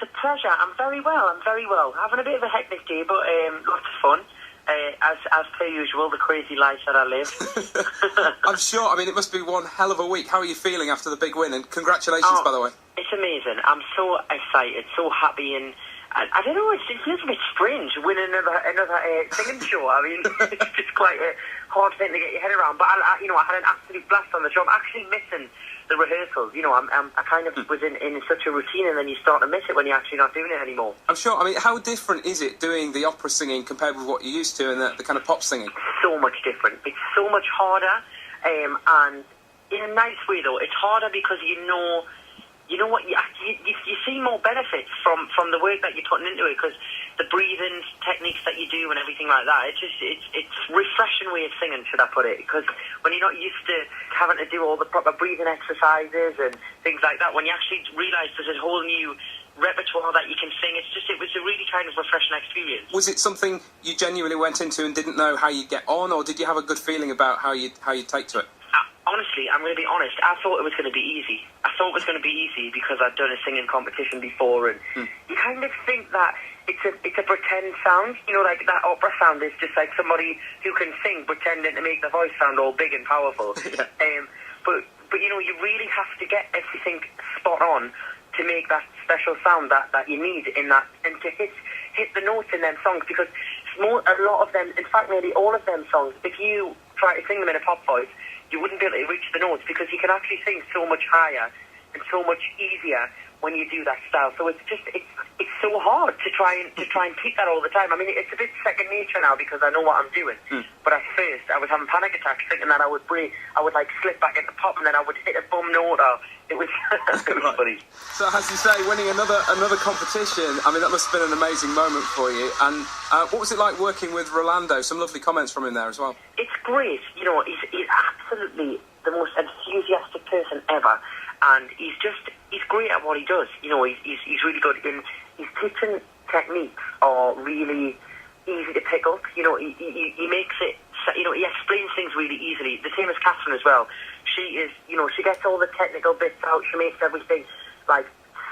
It's a pleasure. I'm very well. Having a bit of a hectic day, but lots of fun. As per usual, the crazy life that I live. I'm sure. I mean, it must be one hell of a week. How are you feeling after the big win? And congratulations, by the way. It's amazing. I'm so excited, so happy, and I don't know. It feels a bit strange winning another singing show. I mean, it's just quite a hard thing to get your head around. But I had an absolute blast on the show. I'm actually missing the rehearsals. I kind of was in such a routine, and then you start to miss it when you're actually not doing it anymore. I'm sure. I mean, how different is it doing the opera singing compared with what you're used to and the kind of pop singing? So much different. It's so much harder, and in a nice way though. It's harder because you know what, you see more benefits from the work that you're putting into it, because the breathing techniques that you do and everything like that, it's refreshing way of singing, should I put it, because when you're not used to having to do all the proper breathing exercises and things like that, when you actually realise there's a whole new repertoire that you can sing, it was a really kind of refreshing experience. Was it something you genuinely went into and didn't know how you'd get on, or did you have a good feeling about how you'd take to it? Honestly, I'm going to be honest, I thought it was going to be easy. Because I'd done a singing competition before, and you kind of think that it's a pretend sound, like that opera sound is just like somebody who can sing pretending to make the voice sound all big and powerful. Yeah. But you really have to get everything spot on to make that special sound that you need in that, and to hit the notes in them songs, because a lot of them, in fact nearly all of them songs, if you try to sing them in a pop voice, you wouldn't be able to reach the notes, because you can actually sing so much higher and so much easier when you do that style. So it's so hard to try and keep that all the time. I mean, it's a bit second nature now because I know what I'm doing. But at first, I was having panic attacks thinking that I would like slip back into pop, and then I would hit a bum note. It was funny. So as you say, winning another competition, I mean, that must have been an amazing moment for you. And what was it like working with Rolando? Some lovely comments from him there as well. It's great. He's absolutely the most enthusiastic person ever. And he's great at what he does. He's really good. His teaching techniques are really easy to pick up. He makes it, he explains things really easily. The same as Catherine as well. She is, she gets all the technical bits out. She makes everything like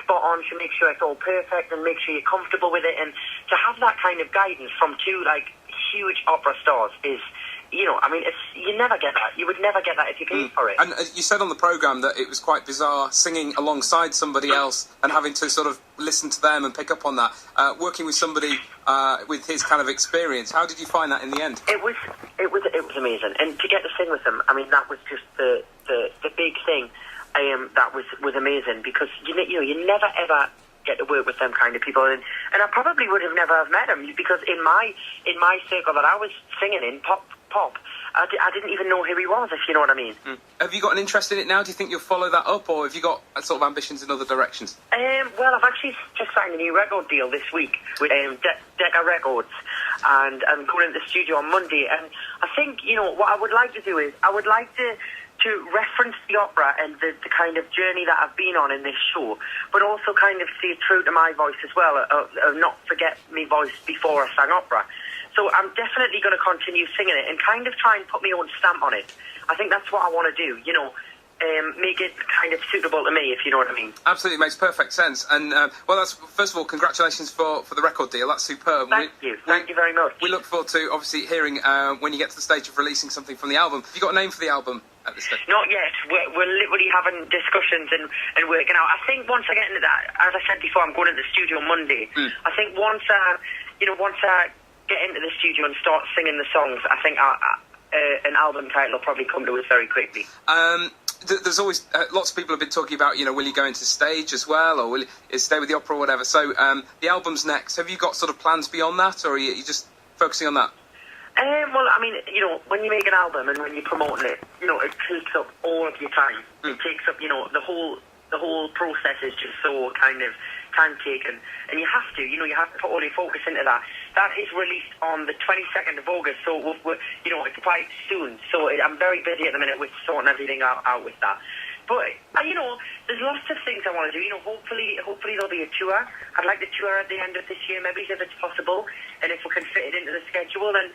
spot on. She makes sure it's all perfect and makes sure you're comfortable with it. And to have that kind of guidance from two like huge opera stars is, you never get that. You would never get that if you paid for it. And you said on the programme that it was quite bizarre singing alongside somebody else and having to sort of listen to them and pick up on that. Working with somebody with his kind of experience, how did you find that in the end? It was amazing. And to get to sing with him, I mean, that was just the big thing. That was amazing, because you never ever get to work with them kind of people, and I probably would have never have met him, because in my circle that I was singing in pop, I didn't even know who he was, if you know what I mean. Have you got an interest in it now? Do you think you'll follow that up, or have you got sort of ambitions in other directions? Well, I've actually just signed a new record deal this week with DECCA Records, and I'm going into the studio on Monday, and I think, what I would like to do is, I would like to reference the opera and the kind of journey that I've been on in this show, but also kind of stay true to my voice as well, not forget my voice before I sang opera. So I'm definitely going to continue singing it and kind of try and put my own stamp on it. I think that's what I want to do, make it kind of suitable to me, if you know what I mean. Absolutely, makes perfect sense. And, that's, first of all, congratulations for the record deal. That's superb. Thank you very much. We look forward to, obviously, hearing when you get to the stage of releasing something from the album. Have you got a name for the album at this stage? Not yet. We're literally having discussions and working out. I think once I get into that, as I said before, I'm going to the studio Monday. I think once I get into the studio and start singing the songs, I think an album title will probably come to us very quickly. There's always lots of people have been talking about, will you go into stage as well, or will you stay with the opera or whatever. So the album's next. Have you got sort of plans beyond that, or are you just focusing on that? Well, I mean, when you make an album and when you're promoting it, it takes up all of your time. It takes up, the whole process is just so kind of time taken, and you have to put all your focus into that. That is released on the 22nd of August, so it's quite soon. So I'm very busy at the minute with sorting everything out with that. But there's lots of things I want to do. Hopefully there'll be a tour. I'd like to tour at the end of this year, maybe, if it's possible, and if we can fit it into the schedule. And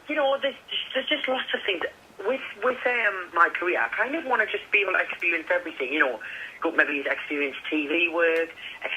there's just lots of things with my career. I kind of want to just be able to experience everything. Maybe experience TV work,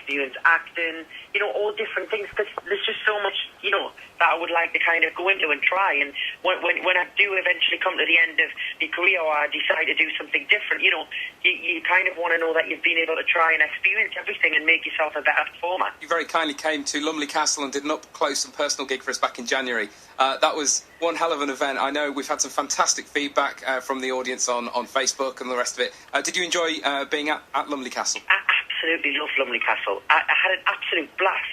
experience acting, you know, all different things, because there's just so much, you know, that I would like to kind of go into and try. And when I do eventually come to the end of my career, or I decide to do something different, you know, you kind of want to know that you've been able to try and experience everything and make yourself a better performer. You very kindly came to Lumley Castle and did an up-close and personal gig for us back in January. That was one hell of an event. I know we've had some fantastic feedback from the audience on Facebook and the rest of it. Did you enjoy being at Lumley Castle? I absolutely love Lumley Castle. I had an absolute blast.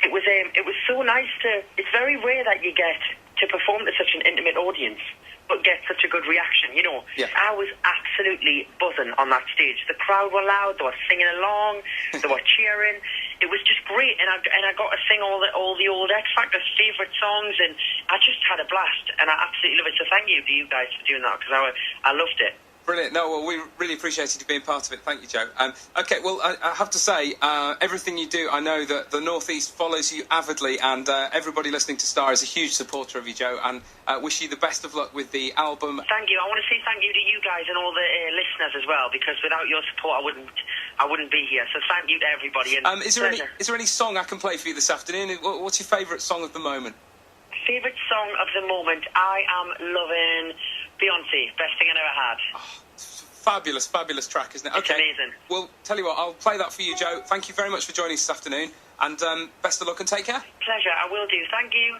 It was so nice to... It's very rare that you get to perform to such an intimate audience, but get such a good reaction, you know. Yeah. I was absolutely buzzing on that stage. The crowd were loud, they were singing along, they were cheering. It was just great, and I got to sing all the old XFactor favourite songs, and I just had a blast, and I absolutely love it. So thank you to you guys for doing that, because I loved it. Brilliant. No, well, we really appreciated you being part of it. Thank you, Joe. OK, well, I have to say, everything you do, I know that the North East follows you avidly, and everybody listening to Star is a huge supporter of you, Joe, and wish you the best of luck with the album. Thank you. I want to say thank you to you guys and all the listeners as well, because without your support, I wouldn't be here. So thank you to everybody. And is there any song I can play for you this afternoon? What's your favourite song of the moment? Favourite song of the moment? I am loving Beyonce, Best Thing I Never Had. Oh, fabulous, fabulous track, isn't it? It's amazing. Well, tell you what, I'll play that for you, Joe. Thank you very much for joining us this afternoon, and best of luck and take care. Pleasure, I will do. Thank you.